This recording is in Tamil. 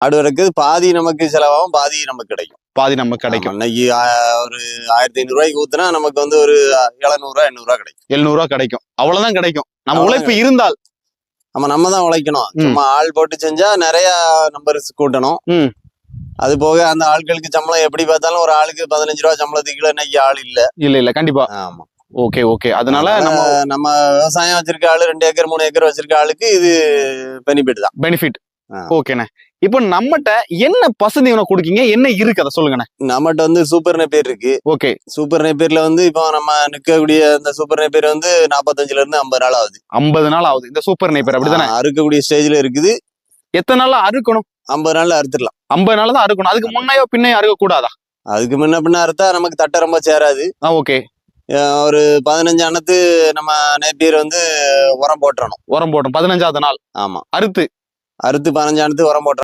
ஆடு வளர்க்குறது பாதி நமக்கு செலவாகும், பாதி நமக்கு கிடைக்கும். பாதி நமக்கு கிடைக்கும். இன்னைக்கு ஒரு 1500 ரூபாய்க்கு ஊத்துனா நமக்கு வந்து ஒரு 700 800 கிடைக்கும். 700 கிடைக்கும். அவ்வளவுதான் கிடைக்கும். நம்ம உழைப்பு இருந்தால். நம்ம தான் உழைக்கணும். சும்மா ஆள் போட்டு செஞ்சா நிறைய நம்பர்ஸ் கூட்டணும். அது போக அந்த ஆட்களுக்கு சம்பளம் எப்படி பார்த்தாலும் ஒரு ஆளுக்கு 15 ரூபா சம்பளத்துக்கு இன்னைக்கு ஆள் இல்ல. கண்டிப்பா. ஆமா. ஓகே. அதனால நம்ம விவசாயம் வச்சிருக்க ஆளு 2 ஏக்கர் 3 ஏக்கர் வச்சிருக்க ஆளுக்கு இது பெனிஃபிட். ஓகேண்ணே. இப்போ நம்மகிட்ட என்ன பசுந்தி உணவு கொடுக்கீங்க, என்ன இருக்கு அதை சொல்லுங்கண்ணே. நம்மகிட்ட வந்து சூப்பர் நெப்பேர் இருக்கு. ஓகே. சூப்பர் நெப்பேர்ல வந்து இப்போ நம்ம நிற்கக்கூடிய இந்த சூப்பர் நெப்பேர் வந்து 45ல இருந்து 50 நாள் ஆகுது. 50 நாள் ஆகுது இந்த சூப்பர் நெப்பேர், அப்படிதானே? அறுக்கக்கூடிய ஸ்டேஜ்ல இருக்குது. எத்தனை நாள்ல அறுக்கணும்? 50 நாள்ல அறுத்துடலாம். 50 நாள் தான் அறுக்கணும். அதுக்கு முன்னையோ பின்னையோ அறுக்க கூடாதா? அதுக்கு முன்ன பின்ன அறுத்தா நமக்கு தட்டை ரொம்ப சேராது. ஓகே. ஒரு 15 அணத்து நம்ம நெப்பேர் வந்து உரம் போட்டுறணும். 15வது நாள். ஆமா. அறுத்து 15 அணத்து உரம் போட்டுறணும்.